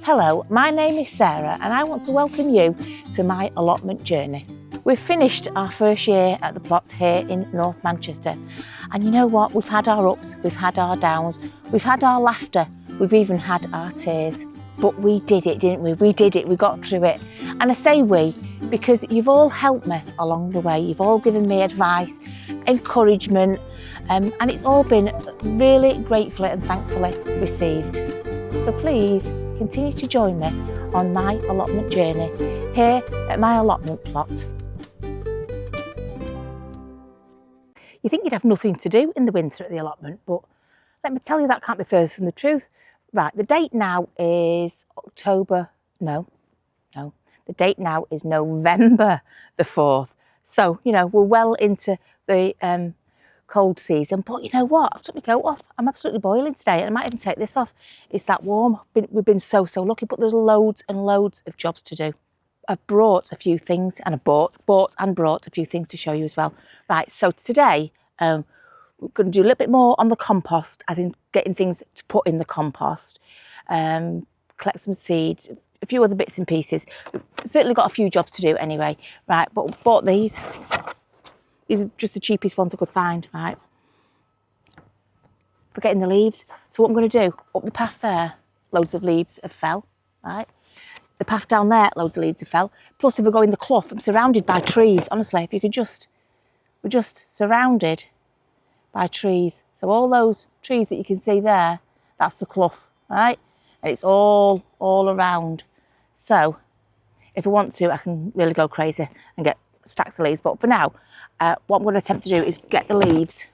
Hello, my name is Sarah and I want to welcome you to my allotment journey. We've finished our first year at the plot here in North Manchester, and you know what, we've had our ups, we've had our downs, we've had our laughter, we've even had our tears. But we did it, didn't we? We did it, we got through it. And I say we because you've all helped me along the way. You've all given me advice, encouragement, and it's all been really gratefully and thankfully received. So please continue to join me on my allotment journey here at my allotment plot. You think you'd have nothing to do in the winter at the allotment, but let me tell you, that can't be further from the truth. Right, the date now is the date now is November the 4th. So, you know, we're well into the cold season, but you know what? I've took my coat off. I'm absolutely boiling today, and I might even take this off. It's that warm. We've been so lucky, but there's loads and loads of jobs to do. I've brought a few things, and I bought a few things to show you as well. Right, so today, we're going to do a little bit more on the compost, as in getting things to put in the compost, collect some seeds, a few other bits and pieces. We've certainly got a few jobs to do anyway, right? But we bought these. These are just the cheapest ones I could find, right? For getting the leaves. So what I'm going to do, up the path there, loads of leaves have fell, right? The path down there, loads of leaves have fell. Plus, if we go in the clough, I'm surrounded by trees. Honestly, if you could we're just surrounded by trees. So all those trees that you can see there, that's the clough, right? And it's all around. So if I want to, I can really go crazy and get stacks of leaves. But for now, what I'm going to attempt to do is get the leaves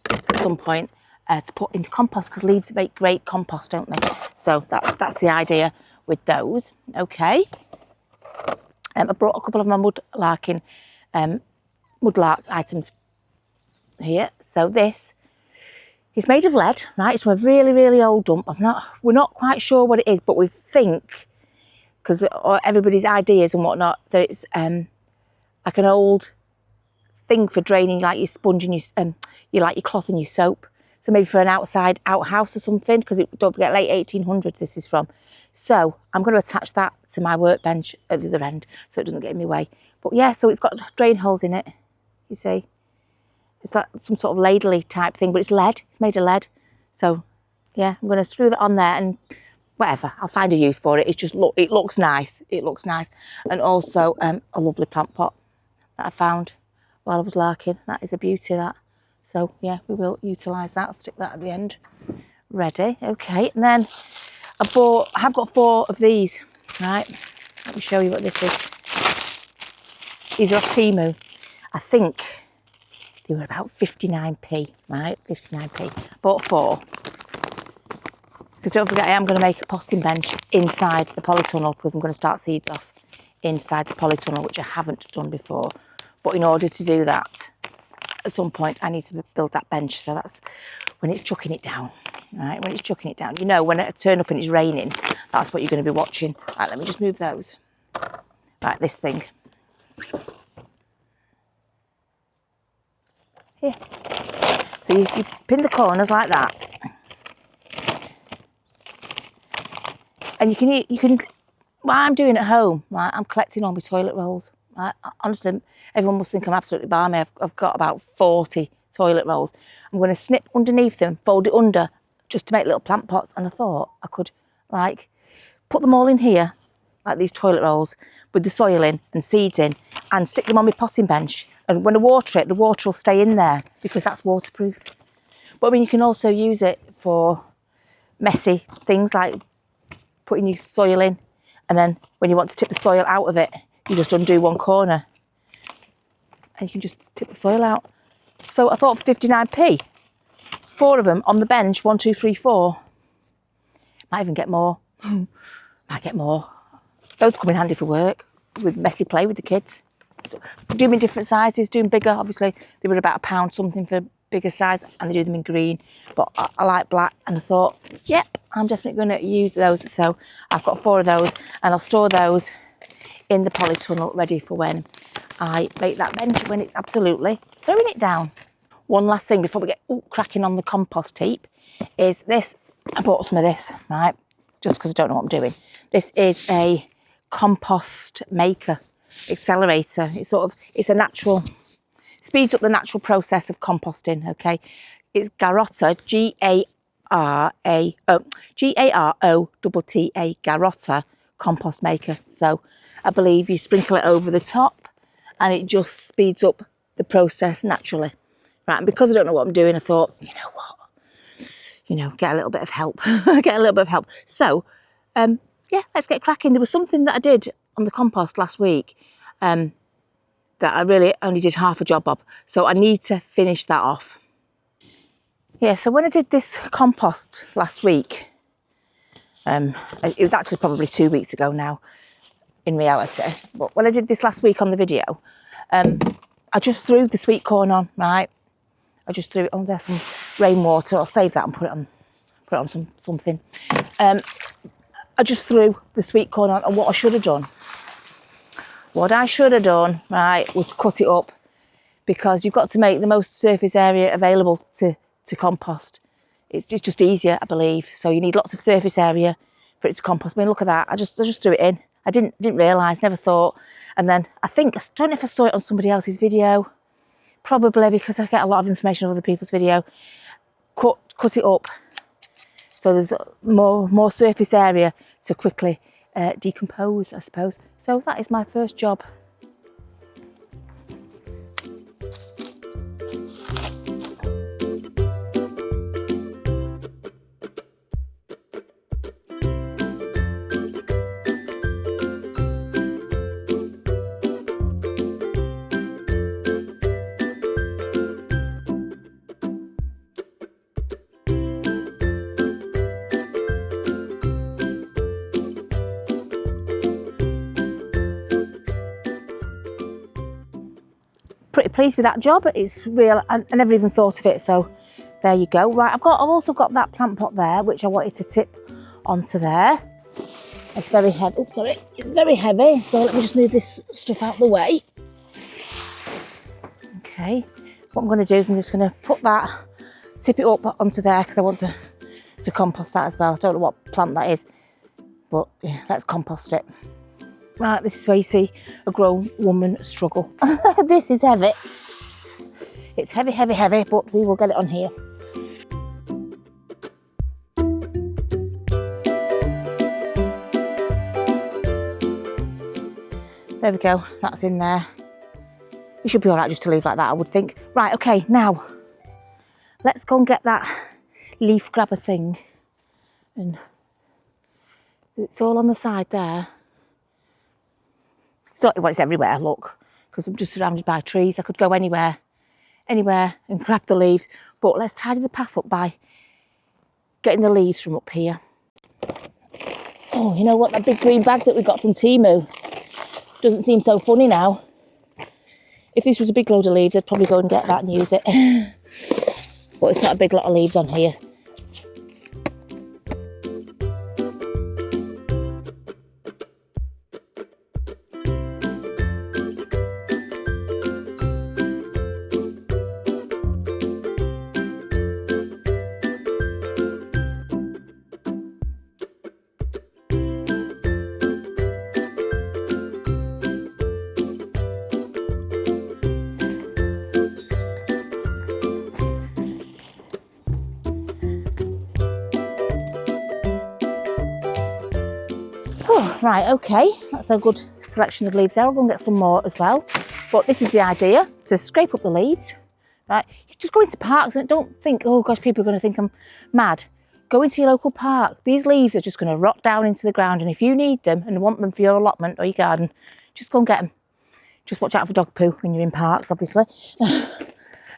at some point to put into compost, because leaves make great compost, don't they? So that's the idea with those. Okay. I brought a couple of my mudlark items here. So this is made of lead, right? It's from a really old dump. We're not quite sure what it is, but we think, because everybody's ideas and whatnot, that it's like an old thing for draining, like your sponge and your cloth and your soap. So maybe for an outhouse or something, because don't forget, late 1800s this is from. So I'm going to attach that to my workbench at the other end so it doesn't get in my way. But yeah, so it's got drain holes in it, you see. It's like some sort of ladly type thing, but it's lead. It's made of lead. So yeah, I'm going to screw that on there and whatever. I'll find a use for it. It's just it looks nice. It looks nice. And also a lovely plant pot that I found while I was larking. That is a beauty, that. So yeah, we will utilise that. I'll stick that at the end. Ready. Okay. And then I have got 4 of these. Right. Let me show you what this is. These are off Temu. I think they were about 59p, right? 59p. Bought 4. Because don't forget, I am going to make a potting bench inside the polytunnel, because I'm going to start seeds off inside the polytunnel, which I haven't done before. But in order to do that, at some point, I need to build that bench. So that's when it's chucking it down, right? When it's chucking it down. You know, when I turn up and it's raining, that's what you're going to be watching. Right, let me just move those. Right, this thing. Here. So you pin the corners like that. And you can, what I'm doing at home, right, I'm collecting all my toilet rolls. Right? Honestly, everyone must think I'm absolutely balmy. I've got about 40 toilet rolls. I'm going to snip underneath them, fold it under, just to make little plant pots. And I thought I could, like, put them all in here, like these toilet rolls, with the soil in and seeds in, and stick them on my potting bench. And when I water it, the water will stay in there, because that's waterproof. But I mean, you can also use it for messy things, like putting your soil in, and then when you want to tip the soil out of it, you just undo one corner and you can just tip the soil out. So I thought 59p, 4 of them on the bench, 1, 2, 3, 4. Might even get more. Might get more. Those come in handy for work, with messy play with the kids. So, do them in different sizes, do them bigger. Obviously, they were about £1 something for bigger size, and they do them in green. But I like black, and I thought, yep, I'm definitely going to use those. So I've got 4 of those, and I'll store those in the polytunnel, ready for when I make that bench, when it's absolutely throwing it down. One last thing before we get cracking on the compost heap is this. I bought some of this, right? just because I don't know what I'm doing. This is a compost maker, accelerator. It's a natural, speeds up the natural process of composting, okay? It's Garotta, Garotta, Garotta compost maker. So I believe you sprinkle it over the top and it just speeds up the process naturally. Right, and because I don't know what I'm doing, I thought, you know what? Get a little bit of help. Get a little bit of help. So, yeah, let's get cracking. There was something that I did on the compost last week that I really only did half a job of. So I need to finish that off. Yeah, so when I did this compost last week, it was actually probably 2 weeks ago now, in reality. But when I did this last week on the video, I just threw the sweet corn on, right? I just threw it on. There's some rainwater. I'll save that and put it on something. I just threw the sweet corn on, and what I should have done, right, was cut it up, because you've got to make the most surface area available to compost. It's just easier, I believe. So you need lots of surface area for it to compost. I mean, look at that. I just threw it in. I didn't realise, never thought. And then I don't know if I saw it on somebody else's video. Probably, because I get a lot of information on other people's video. Cut it up so there's more surface area to quickly decompose, I suppose. So that is my first job. Pretty pleased with that job. It's real. I never even thought of it, so there you go. Right, I've also got that plant pot there, which I wanted to tip onto there. It's very heavy. Oops, sorry, it's very heavy. So let me just move this stuff out of the way. Okay, what I'm going to do is I'm just going to tip it up onto there, because I want to compost that as well. I don't know what plant that is, but yeah, let's compost it. Right, this is where you see a grown woman struggle. This is heavy. It's heavy, heavy, heavy, but we will get it on here. There we go, that's in there. It should be all right just to leave like that, I would think. Right, okay, now let's go and get that leaf grabber thing. And it's all on the side there. So, well, it's everywhere, look, because I'm just surrounded by trees. I could go anywhere and grab the leaves. But let's tidy the path up by getting the leaves from up here. Oh, you know what? That big green bag that we got from Temu doesn't seem so funny now. If this was a big load of leaves, I'd probably go and get that and use it. But it's not a big lot of leaves on here. Oh, right, okay, that's a good selection of leaves there. I'll go and get some more as well. But this is the idea, to scrape up the leaves, right? You just go into parks and don't think, oh gosh, people are going to think I'm mad. Go into your local park. These leaves are just going to rot down into the ground, and if you need them and want them for your allotment or your garden, just go and get them. Just watch out for dog poo when you're in parks, obviously.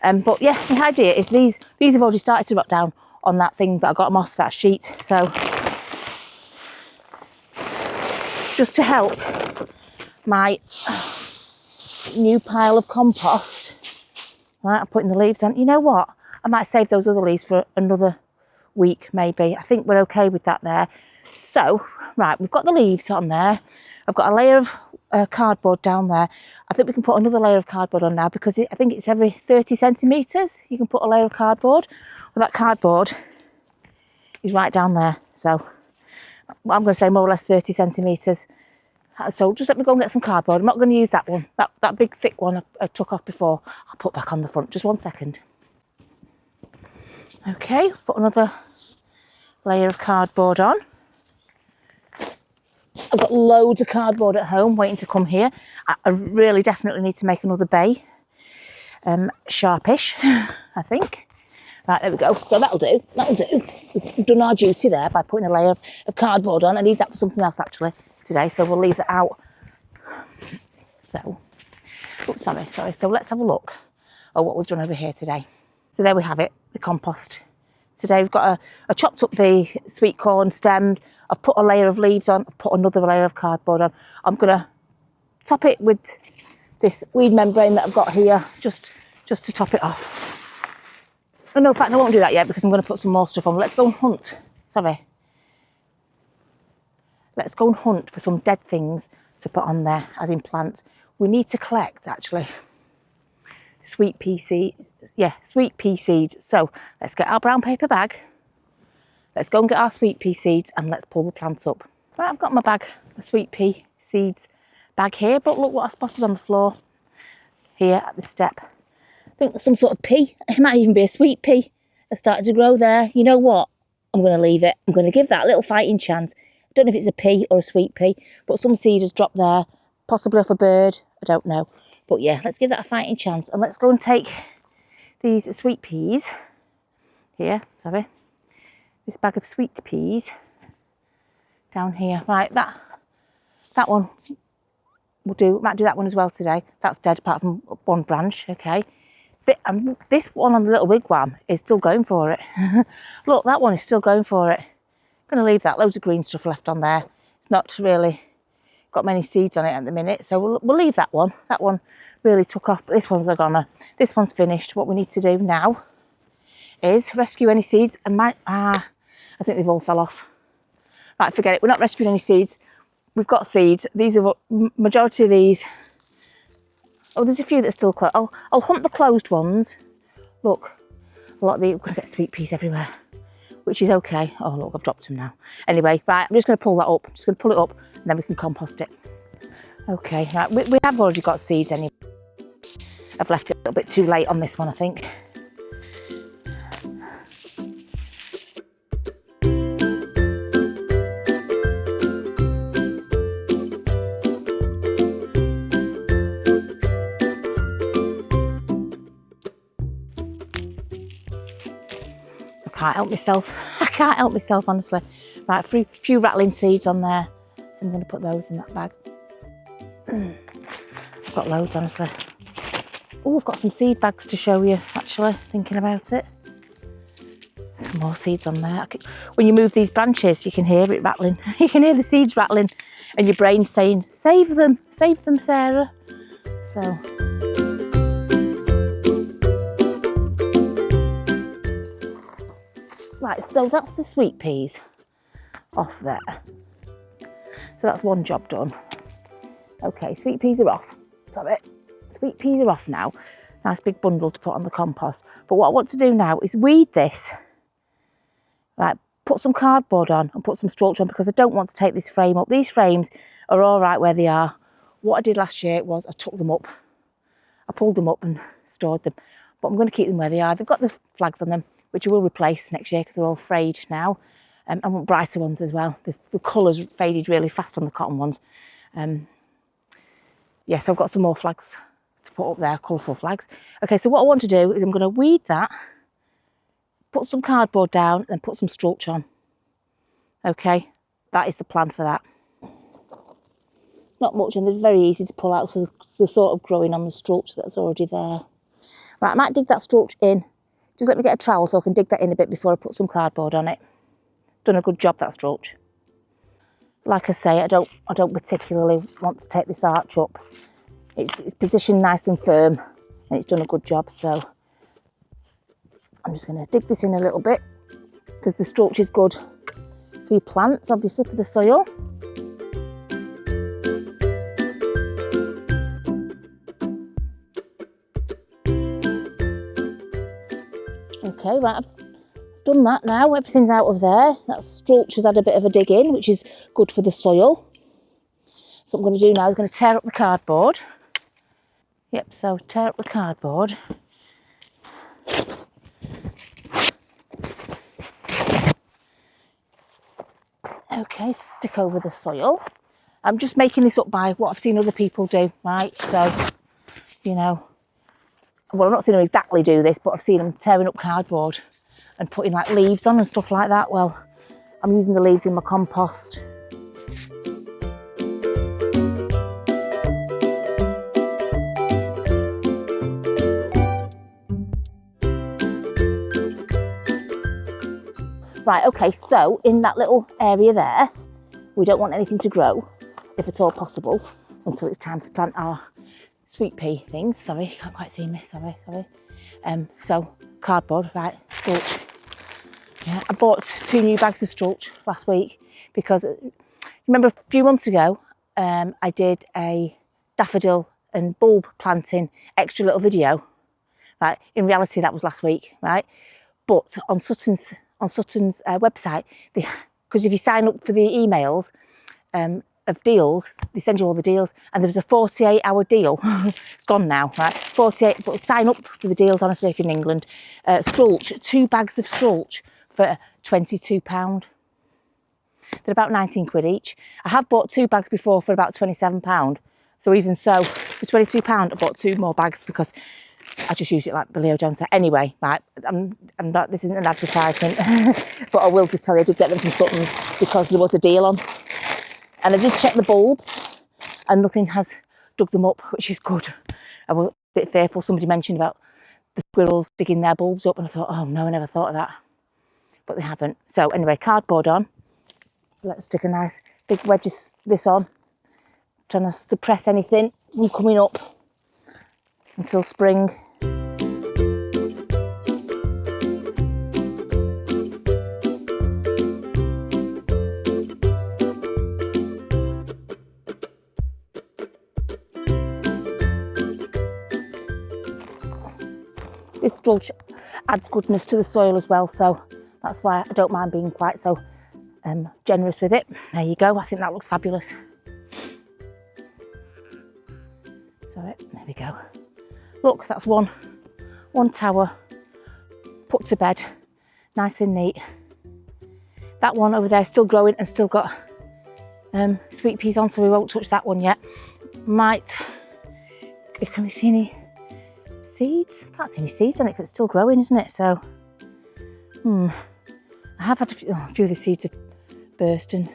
But yeah, the idea is these have already started to rot down on that thing that I got them off that sheet. So just to help my new pile of compost, right, I'm putting the leaves on. You know what? I might save those other leaves for another week, maybe. I think we're okay with that there. So, right, we've got the leaves on there. I've got a layer of cardboard down there. I think we can put another layer of cardboard on now, because I think it's every 30 centimetres you can put a layer of cardboard. Well, that cardboard is right down there. So I'm going to say more or less 30 centimetres. So just let me go and get some cardboard. I'm not going to use that one. That big thick one I took off before. I'll put back on the front. Just 1 second. Okay, put another layer of cardboard on. I've got loads of cardboard at home waiting to come here. I really definitely need to make another bay. Sharpish, I think. Right, there we go. So that'll do. We've done our duty there by putting a layer of cardboard on. I need that for something else actually today, so we'll leave that out. So, oops, sorry. So let's have a look at what we've done over here today. So there we have it, the compost. Today we've got I chopped up the sweet corn stems. I've put a layer of leaves on. I've put another layer of cardboard on. I'm gonna top it with this weed membrane that I've got here, just to top it off. Oh, no, in fact, I won't do that yet because I'm going to put some more stuff on. Let's go and hunt. Let's go and hunt for some dead things to put on there, as in plants. We need to collect, actually, sweet pea seeds. Yeah, sweet pea seeds. So let's get our brown paper bag. Let's go and get our sweet pea seeds and let's pull the plants up. Right, I've got my bag, the sweet pea seeds bag here, but look what I spotted on the floor here at the step. I think there's some sort of pea. It might even be a sweet pea that's started to grow there. You know what? I'm going to leave it. I'm going to give that a little fighting chance. I don't know if it's a pea or a sweet pea, but some seed has dropped there, possibly off a bird. I don't know. But yeah, let's give that a fighting chance. And let's go and take these sweet peas here. This bag of sweet peas down here. Right, that one we'll do. Might do that one as well today. That's dead apart from one branch. Okay. This one on the little wigwam is still going for it. Look, that one is still going for it. I'm going to leave that. Loads of green stuff left on there. It's not really got many seeds on it at the minute, so we'll leave that one. That one really took off, but this one's a goner. This one's finished. What we need to do now is rescue any seeds. And I think they've all fell off. Right, forget it. We're not rescuing any seeds. We've got seeds. These are majority of these. Oh, there's a few that are still closed. I'll hunt the closed ones. Look, a lot of these, we're going to get sweet peas everywhere, which is okay. Oh, look, I've dropped them now. Anyway, right, I'm just going to pull that up. I'm just going to pull it up and then we can compost it. Okay, right, we have already got seeds anyway. I've left it a little bit too late on this one, I think. I can't help myself, honestly. Right, a few rattling seeds on there. So I'm going to put those in that bag. I've got loads, honestly. Oh, I've got some seed bags to show you, actually, thinking about it. Some more seeds on there. When you move these branches, you can hear it rattling. You can hear the seeds rattling and your brain saying, save them, Sarah. So... Right, so that's the sweet peas off there. So that's one job done. Okay, sweet peas are off. Sweet peas are off now. Nice big bundle to put on the compost. But what I want to do now is weed this. Right, put some cardboard on and put some mulch on because I don't want to take this frame up. These frames are all right where they are. What I did last year was I took them up. I pulled them up and stored them. But I'm going to keep them where they are. They've got the flags on them, which I will replace next year because they're all frayed now. I want brighter ones as well. The colours faded really fast on the cotton ones. Yes, I've got some more flags to put up there, colourful flags. Okay, so what I want to do is I'm going to weed that, put some cardboard down and put some mulch on. Okay, that is the plan for that. Not much, and they're very easy to pull out, so they're sort of growing on the mulch that's already there. Right, I might dig that mulch in. Just let me get a trowel so I can dig that in a bit before I put some cardboard on it. Done a good job, that mulch. Like I say, I don't particularly want to take this arch up. It's positioned nice and firm and it's done a good job, so I'm just going to dig this in a little bit because the mulch is good for your plants, obviously for the soil. Okay, right, I've done that now. Everything's out of there. That Strulch has had a bit of a dig in, which is good for the soil. So what I'm going to do now is going to tear up the cardboard. Yep, so tear up the cardboard. Okay, so stick over the soil. I'm just making this up by what I've seen other people do, right? So, you know, well, I've not seen them exactly do this, but I've seen them tearing up cardboard and putting like leaves on and stuff like that. Well, I'm using the leaves in my compost. Right, okay, so in that little area there, we don't want anything to grow, if at all possible, until it's time to plant our sweet pea things. Sorry, can't quite see me, sorry. So, cardboard, right, Strulch. Yeah, I bought 2 new bags of Strulch last week because, remember a few months ago, I did a daffodil and bulb planting extra little video, right? In reality, that was last week, right? But on Sutton's website, because if you sign up for the emails of deals, they send you all the deals, and there was a 48-hour deal. It's gone now, right? 48, but sign up for the deals, honestly, if you're in England. Strulch, 2 bags of Strulch for £22. They're about 19 quid each. I have bought 2 bags before for about £27. So even so, for £22, I bought 2 more bags because I just use it like Leo Jones. Anyway, right, I'm not, this isn't an advertisement, but I will just tell you I did get them from Sutton's because there was a deal on. And I did check the bulbs and nothing has dug them up, which is good. I was a bit fearful. Somebody mentioned about the squirrels digging their bulbs up and I thought, oh no, I never thought of that. But they haven't. So anyway, cardboard on. Let's stick a nice big wedge of this on. Trying to suppress anything from coming up until spring. This Strulch adds goodness to the soil as well, so that's why I don't mind being quite so generous with it. There you go, I think that looks fabulous. Sorry, there we go. Look, that's one tower put to bed, nice and neat. That one over there is still growing and still got sweet peas on, so we won't touch that one yet. Can we see any seeds? Can't see any seeds on it because it's still growing, isn't it? So, I have had a few of the seeds have burst and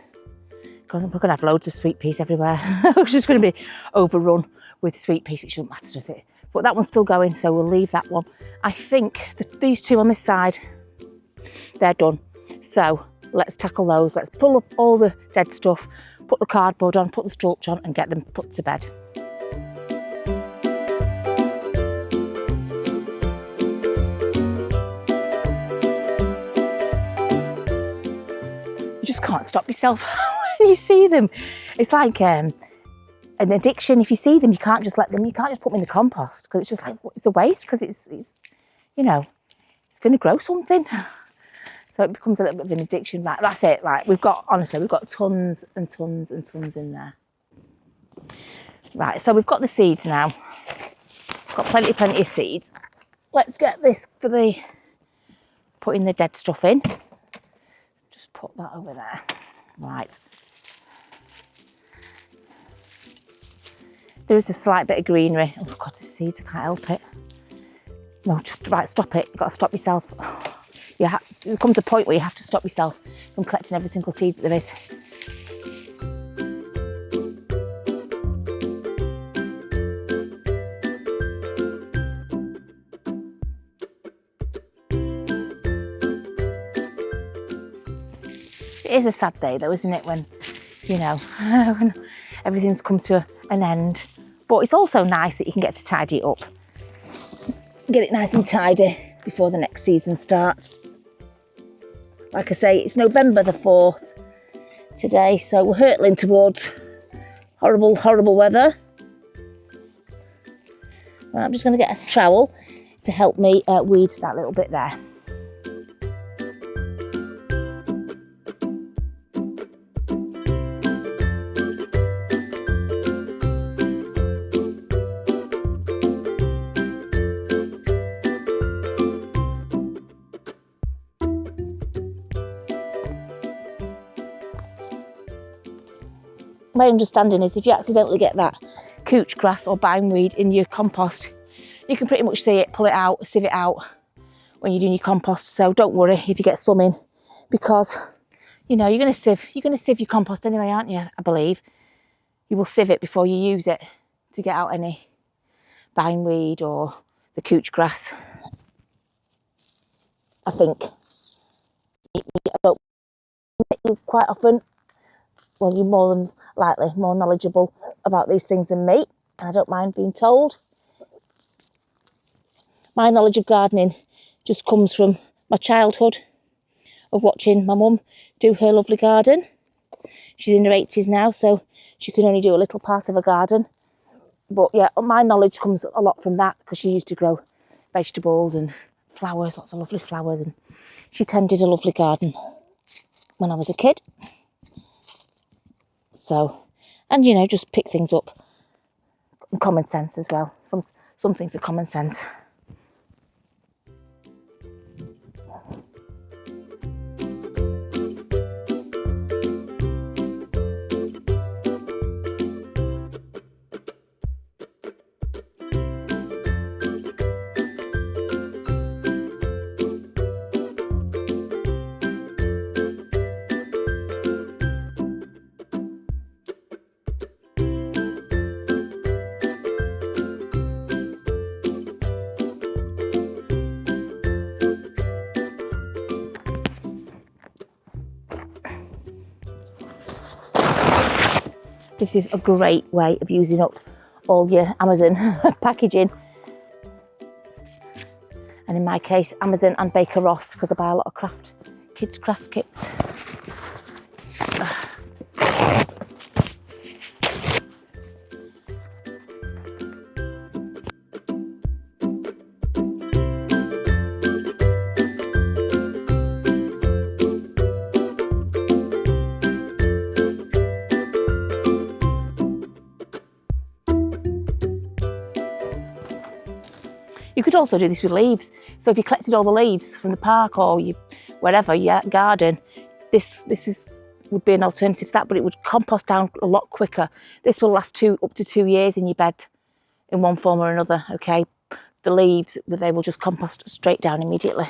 we're going to have loads of sweet peas everywhere. It's just going to be overrun with sweet peas, which shouldn't matter, does it? But that one's still going, so we'll leave that one. I think that these 2 on this side, they're done. So let's tackle those. Let's pull up all the dead stuff, put the cardboard on, put the Strulch on and get them put to bed. You just can't stop yourself when you see them. It's like an addiction. If you see them, you can't just let them, you can't just put them in the compost because it's just like, it's a waste because it's you know, it's going to grow something. So it becomes a little bit of an addiction. Right, that's it. Right, honestly, we've got tons and tons and tons in there. Right, so we've got the seeds now. Got plenty of seeds. Let's get this for putting the dead stuff in. Just put that over there. Right. There is a slight bit of greenery. Oh God, the seeds, I can't help it. No, just, right, stop it. You've got to stop yourself. There comes a point where you have to stop yourself from collecting every single seed that there is. It is a sad day though, isn't it, when, you know, when everything's come to an end. But it's also nice that you can get to tidy it up. Get it nice and tidy before the next season starts. Like I say, it's November the 4th today, so we're hurtling towards horrible, horrible weather. Right, I'm just going to get a trowel to help me weed that little bit there. my understanding is if you accidentally get that couch grass or bindweed in your compost, you can pretty much see it, pull it out, sieve it out when you're doing your compost. So don't worry if you get some in, because you know you're going to sieve your compost anyway, aren't you? I believe you will sieve it before you use it to get out any bindweed or the couch grass. I think. I don't you quite often. Well, you're more than likely more knowledgeable about these things than me, and I don't mind being told. My knowledge of gardening just comes from my childhood of watching my mum do her lovely garden. She's in her 80s now, so she can only do a little part of a garden. But yeah, my knowledge comes a lot from that, because she used to grow vegetables and flowers, lots of lovely flowers, and she tended a lovely garden when I was a kid. So, and you know, just pick things up. Common sense as well. Some things are common sense. This is a great way of using up all your Amazon packaging. And in my case, Amazon and Baker Ross, because I buy a lot of kids' craft kits. You could also do this with leaves. So if you collected all the leaves from the park or wherever, your garden, this would be an alternative to that, but it would compost down a lot quicker. This will last up to 2 years in your bed in one form or another, okay? The leaves, they will just compost straight down immediately.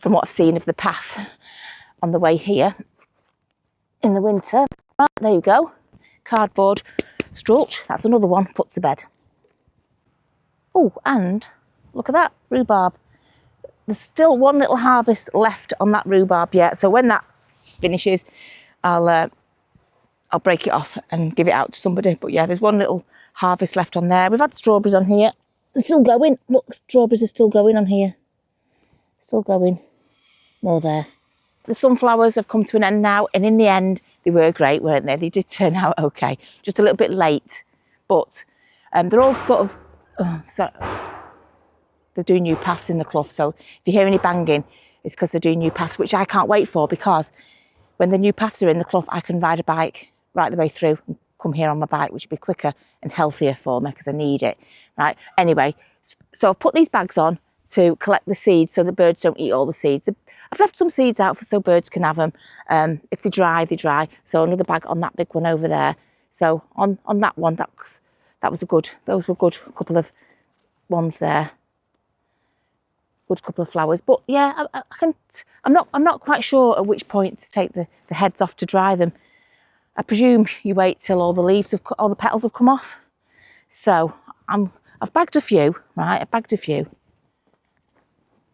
From what I've seen of the path on the way here in the winter. Right, there you go. Cardboard strulch, that's another one put to bed. Oh, and look at that, rhubarb. There's still one little harvest left on that rhubarb yet. So when that finishes, I'll break it off and give it out to somebody. But yeah, there's one little harvest left on there. We've had strawberries on here. They're still going. Look, strawberries are still going on here. Still going. More there. The sunflowers have come to an end now, and in the end, they were great, weren't they? They did turn out okay. Just a little bit late, but they're all sort of, they're doing new paths in the clough. So if you hear any banging, it's because they're doing new paths, which I can't wait for, because when the new paths are in the clough, I can ride a bike right the way through and come here on my bike, which would be quicker and healthier for me because I need it, right? Anyway, so I've put these bags on to collect the seeds so the birds don't eat all the seeds. I've left some seeds out so birds can have them. If they dry, they dry. So another bag on that big one over there. So on that one, those were good couple of ones there. Good couple of flowers. But yeah, I'm not quite sure at which point to take the heads off to dry them. I presume you wait till all the petals have come off. So I've bagged a few, right? I've bagged a few.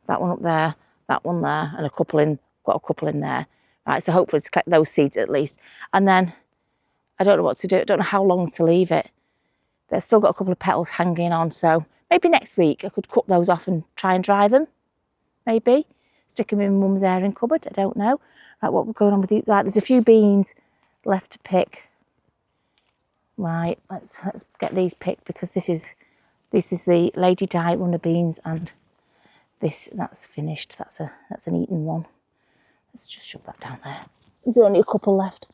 That one up there, that one there, and got a couple in there. Right, so hopefully to collect those seeds at least. And then I don't know what to do. I don't know how long to leave it. They've still got a couple of petals hanging on, so maybe next week I could cut those off and try and dry them. Maybe stick them in Mum's airing cupboard. I don't know. Right, what we're going on with these? Right, there's a few beans left to pick. Right, let's get these picked, because this is the Lady Di runner beans, and that's finished. That's an eaten one. Let's just shove that down there. There's only a couple left.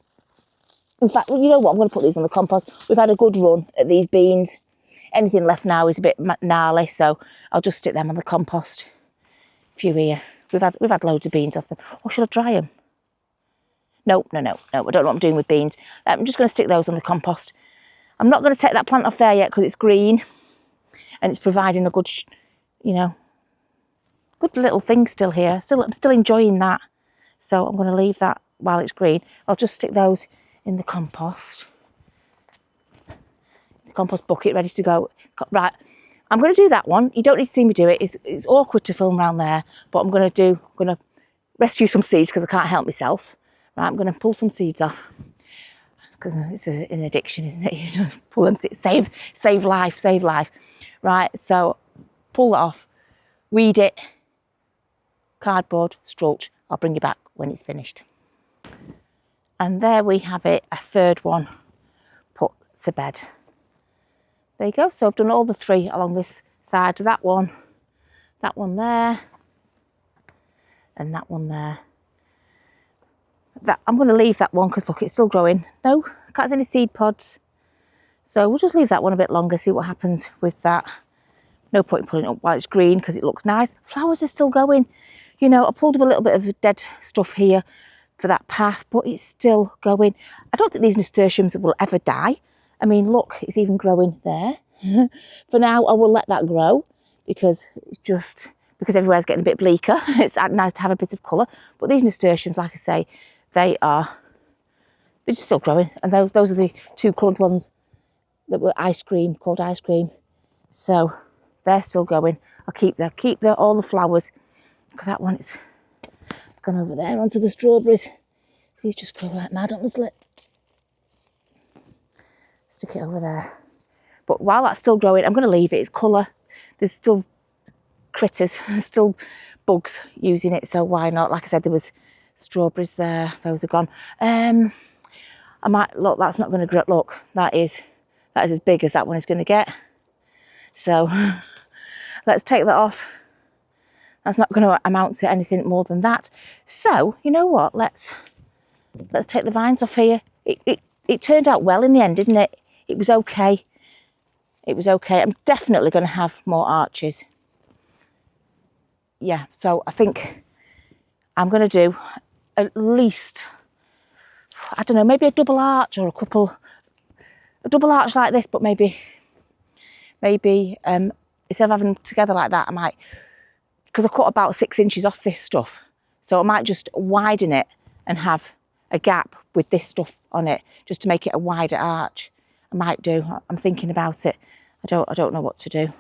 In fact, you know what? I'm going to put these on the compost. We've had a good run at these beans. Anything left now is a bit gnarly, so I'll just stick them on the compost. A few here. We've had loads of beans off them. Or should I dry them? No, I don't know what I'm doing with beans. I'm just going to stick those on the compost. I'm not going to take that plant off there yet because it's green and it's providing a good, you know, good little thing still here. I'm still enjoying that. So I'm going to leave that while it's green. I'll just stick those in the compost. The compost bucket ready to go. Right, I'm going to do that one. You don't need to see me do it. It's awkward to film around there, but I'm going to rescue some seeds because I can't help myself. Right, I'm going to pull some seeds off because it's an addiction, isn't it? You know, pull them, save life. Right, so pull it off, weed it, cardboard, structure. I'll bring you back when it's finished. And there we have it, a third one put to bed. There you go. So I've done all the 3 along this side. That one there, and that one there. I'm going to leave that one because look, it's still growing. No, I can't see any seed pods. So we'll just leave that one a bit longer, see what happens with that. No point in pulling it up while it's green because it looks nice. Flowers are still going. You know, I pulled up a little bit of dead stuff here for that path, but it's still going. I don't think these nasturtiums will ever die. I mean, look, it's even growing there. For now, I will let that grow because everywhere's getting a bit bleaker. It's nice to have a bit of colour. But these nasturtiums, like I say, they're just still growing. And those are the 2 coloured ones that were called ice cream. So they're still going. I'll keep all the flowers. Look at that one, it's gone over there onto the strawberries. These just grow like mad, honestly. Stick it over there. But while that's still growing, I'm going to leave it. It's colour. There's still critters, still bugs using it, so why not? Like I said, there was strawberries there. Those are gone. I might look. That's not going to grow. Look, that is as big as that one is going to get. So let's take that off. That's not going to amount to anything more than that. So you know what? Let's take the vines off here. It turned out well in the end, didn't it? It was okay. It was okay. I'm definitely going to have more arches. Yeah, so I think I'm going to do at least, I don't know, maybe a double arch or a double arch like this, but maybe instead of having them together like that, I might, because I cut about 6 inches off this stuff, so I might just widen it and have a gap with this stuff on it, just to make it a wider arch. I might do. I'm thinking about it. I don't know what to do.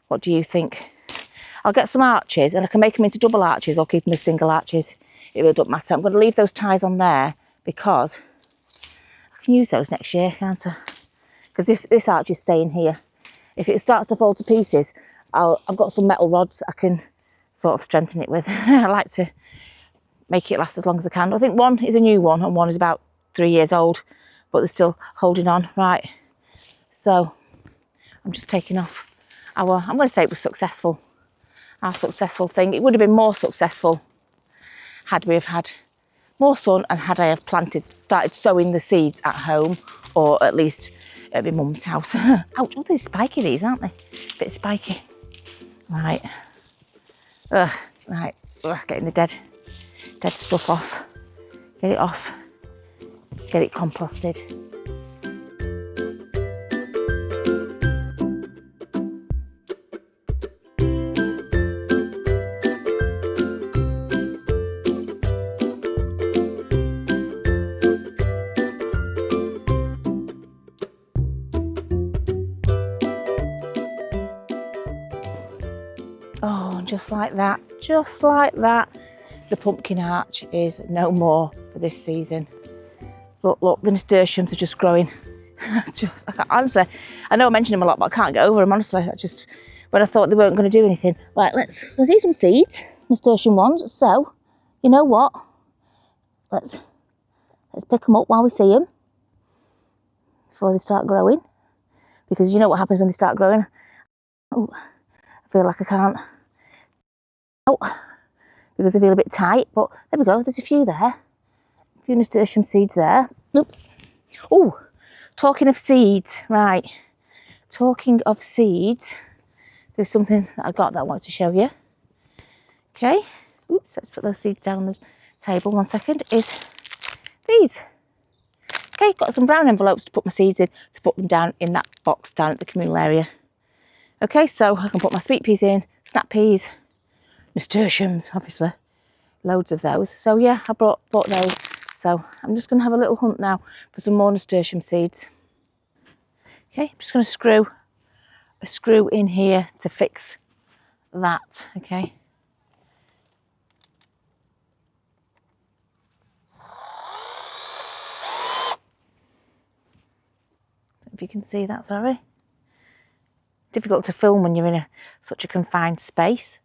What do you think? I'll get some arches and I can make them into double arches or keep them as single arches. It really doesn't matter. I'm going to leave those ties on there because I can use those next year, can't I? Because this arch is staying here. If it starts to fall to pieces, I've got some metal rods I can sort of strengthen it with. I like to make it last as long as I can. I think one is a new one and one is about 3 years old, but they're still holding on. Right, so I'm just taking off I'm going to say it was successful. Our successful thing. It would have been more successful had we have had more sun and had I have started sowing the seeds at home, or at least at my mum's house. Ouch, oh, they're spiky these, aren't they? A bit spiky. Right. Right. Getting the dead stuff off. Get it off. Get it composted. Oh, just like that, the pumpkin arch is no more for this season. But look, the nasturtiums are just growing. Honestly, I know I mentioned them a lot, but I can't get over them, honestly. When I thought they weren't going to do anything. Right, let's eat some seeds, nasturtium ones. So, you know what? Let's pick them up while we see them before they start growing. Because you know what happens when they start growing? Oh, I feel like I can't. Oh, because I feel a bit tight, but there we go. There's a few there. A few nasturtium seeds there. Oops. Oh, talking of seeds, right. Talking of seeds, there's something that I got that I wanted to show you. Okay. Oops, let's put those seeds down on the table. 1 second. Is seeds. Okay, got some brown envelopes to put my seeds in, to put them down in that box down at the communal area. Okay, so I can put my sweet peas in, snap peas, nasturtiums, obviously, loads of those. So yeah, I bought those. So I'm just going to have a little hunt now for some more nasturtium seeds. Okay, I'm just going to screw a screw in here to fix that. Okay. If you can see that, sorry. Difficult to film when you're in such a confined space.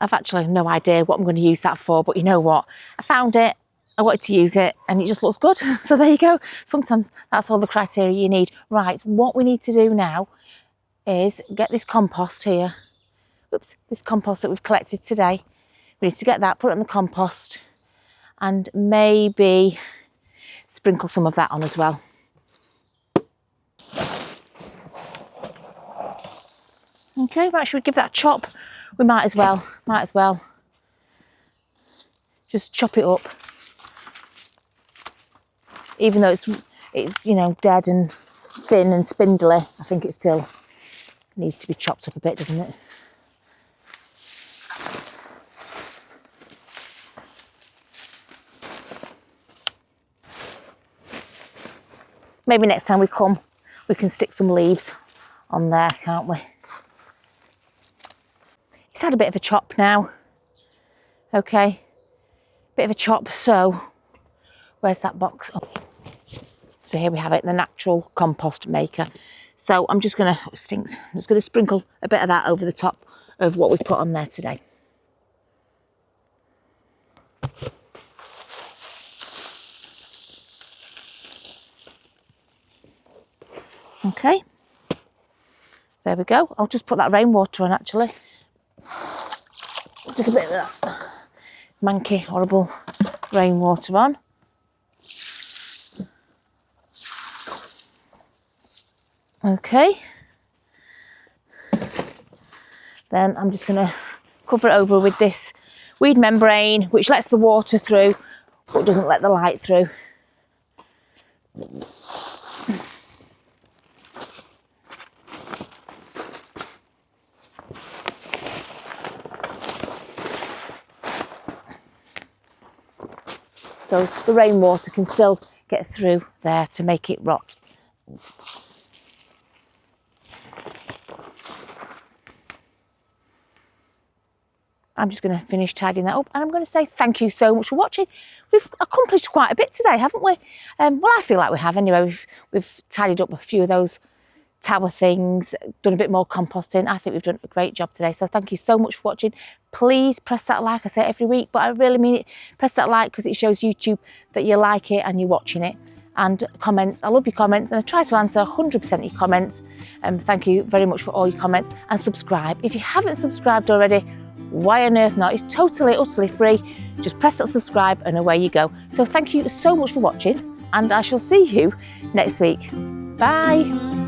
I've actually no idea what I'm going to use that for, but you know what? I found it, I wanted to use it, and it just looks good. So there you go. Sometimes that's all the criteria you need. Right, what we need to do now is get this compost here. Oops, this compost that we've collected today. We need to get that, put it in the compost, and maybe sprinkle some of that on as well. Okay, right, should we give that a chop? We might as well just chop it up. Even though it's you know, dead and thin and spindly, I think it still needs to be chopped up a bit, doesn't it? Maybe next time we come, we can stick some leaves on there, can't we? It's had a bit of a chop now. Okay, bit of a chop. So where's that box? Oh. So here we have it, the natural compost maker. So I'm just gonna, oh, it stinks. I'm just gonna sprinkle a bit of that over the top of what we put on there today. Okay, there we go. I'll just put that rainwater on actually. Stick a bit of that manky, horrible rainwater on. Okay. Then I'm just going to cover it over with this weed membrane, which lets the water through, but doesn't let the light through. So the rainwater can still get through there to make it rot. I'm just going to finish tidying that up, and I'm going to say thank you so much for watching. We've accomplished quite a bit today, haven't we? Well, I feel like we have anyway. We've tidied up a few of those tower things, done a bit more composting. I think we've done a great job today. So thank you so much for watching. Please press that like. I say it every week, but I really mean it. Press that like because it shows YouTube that you like it and you're watching it. And comments, I love your comments, and I try to answer 100% of your comments. Thank you very much for all your comments, and subscribe. If you haven't subscribed already, why on earth not? It's totally, utterly free. Just press that subscribe and away you go. So thank you so much for watching, and I shall see you next week. Bye.